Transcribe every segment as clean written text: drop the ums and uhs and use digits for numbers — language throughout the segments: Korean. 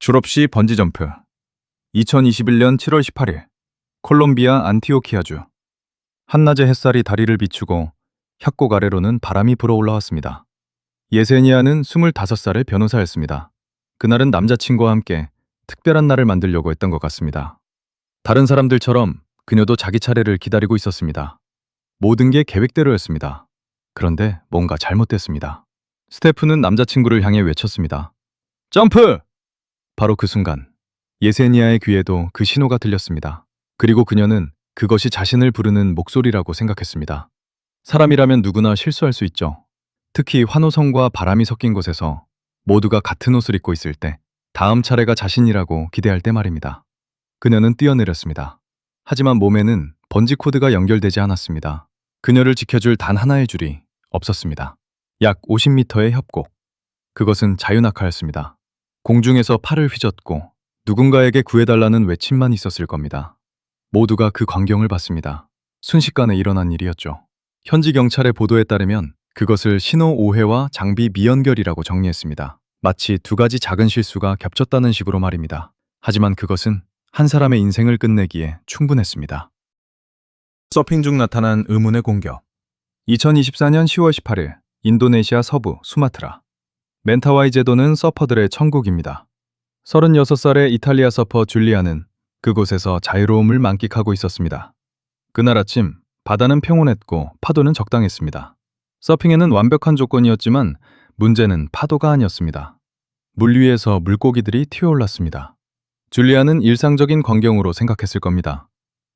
졸업시 번지점프. 2021년 7월 18일 콜롬비아 안티오키아주. 한낮의 햇살이 다리를 비추고 협곡 아래로는 바람이 불어 올라왔습니다. 예세니아는 25살의 변호사였습니다. 그날은 남자친구와 함께 특별한 날을 만들려고 했던 것 같습니다. 다른 사람들처럼 그녀도 자기 차례를 기다리고 있었습니다. 모든 게 계획대로였습니다. 그런데 뭔가 잘못됐습니다. 스테프는 남자친구를 향해 외쳤습니다. 점프! 바로 그 순간 예세니아의 귀에도 그 신호가 들렸습니다. 그리고 그녀는 그것이 자신을 부르는 목소리라고 생각했습니다. 사람이라면 누구나 실수할 수 있죠. 특히 환호성과 바람이 섞인 곳에서 모두가 같은 옷을 입고 있을 때 다음 차례가 자신이라고 기대할 때 말입니다. 그녀는 뛰어내렸습니다. 하지만 몸에는 번지 코드가 연결되지 않았습니다. 그녀를 지켜줄 단 하나의 줄이 없었습니다. 약 50m의 협곡. 그것은 자유낙하였습니다. 공중에서 팔을 휘젓고 누군가에게 구해달라는 외침만 있었을 겁니다. 모두가 그 광경을 봤습니다. 순식간에 일어난 일이었죠. 현지 경찰의 보도에 따르면 그것을 신호 오해와 장비 미연결이라고 정리했습니다. 마치 두 가지 작은 실수가 겹쳤다는 식으로 말입니다. 하지만 그것은 한 사람의 인생을 끝내기에 충분했습니다. 서핑 중 나타난 의문의 공격. 2024년 10월 18일 인도네시아 서부 수마트라. 멘타와이 제도는 서퍼들의 천국입니다. 36살의 이탈리아 서퍼 줄리아는 그곳에서 자유로움을 만끽하고 있었습니다. 그날 아침 바다는 평온했고 파도는 적당했습니다. 서핑에는 완벽한 조건이었지만 문제는 파도가 아니었습니다. 물 위에서 물고기들이 튀어올랐습니다. 줄리아는 일상적인 광경으로 생각했을 겁니다.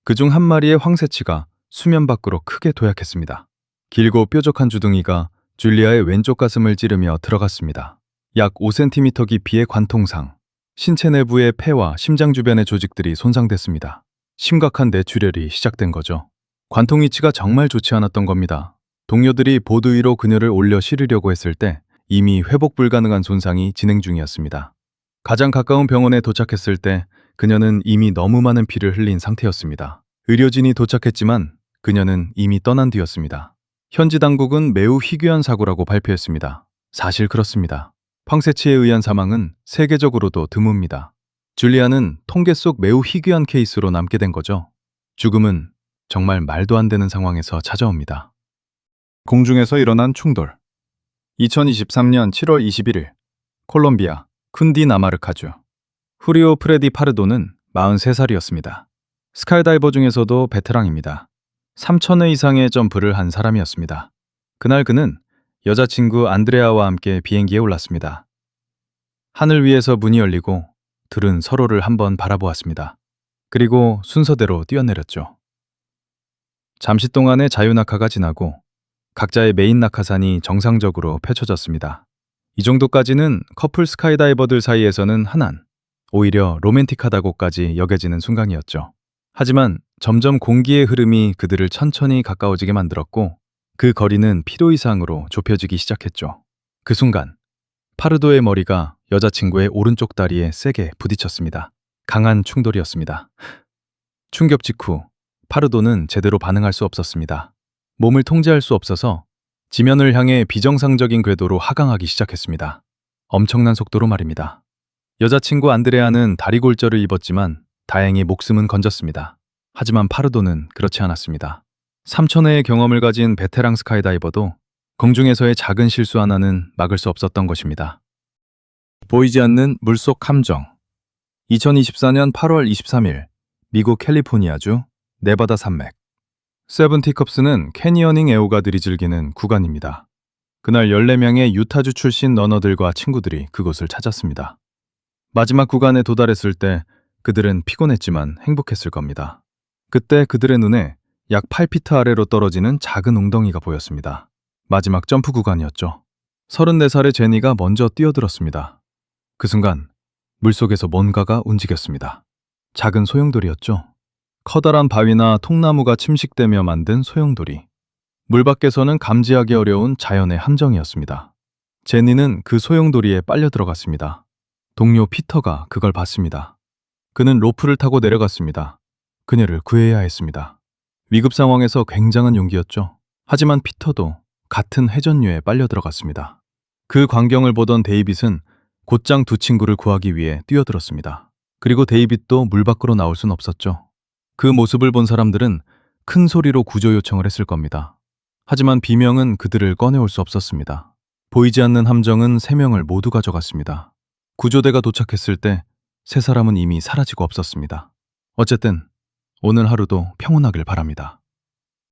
그중 한 마리의 황새치가 수면 밖으로 크게 도약했습니다. 길고 뾰족한 주둥이가 줄리아의 왼쪽 가슴을 찌르며 들어갔습니다. 약 5cm 깊이의 관통상, 신체 내부의 폐와 심장 주변의 조직들이 손상됐습니다. 심각한 뇌출혈이 시작된 거죠. 관통 위치가 정말 좋지 않았던 겁니다. 동료들이 보드 위로 그녀를 올려 실으려고 했을 때 이미 회복 불가능한 손상이 진행 중이었습니다. 가장 가까운 병원에 도착했을 때 그녀는 이미 너무 많은 피를 흘린 상태였습니다. 의료진이 도착했지만 그녀는 이미 떠난 뒤였습니다. 현지 당국은 매우 희귀한 사고라고 발표했습니다. 사실 그렇습니다. 황새치에 의한 사망은 세계적으로도 드뭅니다. 줄리아는 통계 속 매우 희귀한 케이스로 남게 된 거죠. 죽음은 정말 말도 안 되는 상황에서 찾아옵니다. 공중에서 일어난 충돌. 2023년 7월 21일 콜롬비아 쿤디나마르카주. 후리오 프레디 파르도는 43살이었습니다. 스카이다이버 중에서도 베테랑입니다. 3,000회 이상의 점프를 한 사람이었습니다. 그날 그는 여자친구 안드레아와 함께 비행기에 올랐습니다. 하늘 위에서 문이 열리고 둘은 서로를 한번 바라보았습니다. 그리고 순서대로 뛰어내렸죠. 잠시 동안의 자유낙하가 지나고 각자의 메인 낙하산이 정상적으로 펼쳐졌습니다. 이 정도까지는 커플 스카이다이버들 사이에서는 흔한, 오히려 로맨틱하다고까지 여겨지는 순간이었죠. 하지만 점점 공기의 흐름이 그들을 천천히 가까워지게 만들었고 그 거리는 필요 이상으로 좁혀지기 시작했죠. 그 순간 파르도의 머리가 여자친구의 오른쪽 다리에 세게 부딪혔습니다. 강한 충돌이었습니다. 충격 직후 파르도는 제대로 반응할 수 없었습니다. 몸을 통제할 수 없어서 지면을 향해 비정상적인 궤도로 하강하기 시작했습니다. 엄청난 속도로 말입니다. 여자친구 안드레아는 다리 골절을 입었지만 다행히 목숨은 건졌습니다. 하지만 파르도는 그렇지 않았습니다. 3,000회의 경험을 가진 베테랑 스카이다이버도 공중에서의 작은 실수 하나는 막을 수 없었던 것입니다. 보이지 않는 물속 함정. 2024년 8월 23일 미국 캘리포니아주 네바다 산맥. 세븐티컵스는 캐니어닝 애호가들이 즐기는 구간입니다. 그날 14명의 유타주 출신 러너들과 친구들이 그곳을 찾았습니다. 마지막 구간에 도달했을 때 그들은 피곤했지만 행복했을 겁니다. 그때 그들의 눈에 약 8피트 아래로 떨어지는 작은 웅덩이가 보였습니다. 마지막 점프 구간이었죠. 34살의 제니가 먼저 뛰어들었습니다. 그 순간 물속에서 뭔가가 움직였습니다. 작은 소용돌이였죠. 커다란 바위나 통나무가 침식되며 만든 소용돌이. 물 밖에서는 감지하기 어려운 자연의 함정이었습니다. 제니는 그 소용돌이에 빨려 들어갔습니다. 동료 피터가 그걸 봤습니다. 그는 로프를 타고 내려갔습니다. 그녀를 구해야 했습니다. 위급 상황에서 굉장한 용기였죠. 하지만 피터도 같은 회전류에 빨려 들어갔습니다. 그 광경을 보던 데이빗은 곧장 두 친구를 구하기 위해 뛰어들었습니다. 그리고 데이빗도 물 밖으로 나올 순 없었죠. 그 모습을 본 사람들은 큰 소리로 구조 요청을 했을 겁니다. 하지만 비명은 그들을 꺼내올 수 없었습니다. 보이지 않는 함정은 3명을 모두 가져갔습니다. 구조대가 도착했을 때 3사람은 이미 사라지고 없었습니다. 어쨌든 오늘 하루도 평온하길 바랍니다.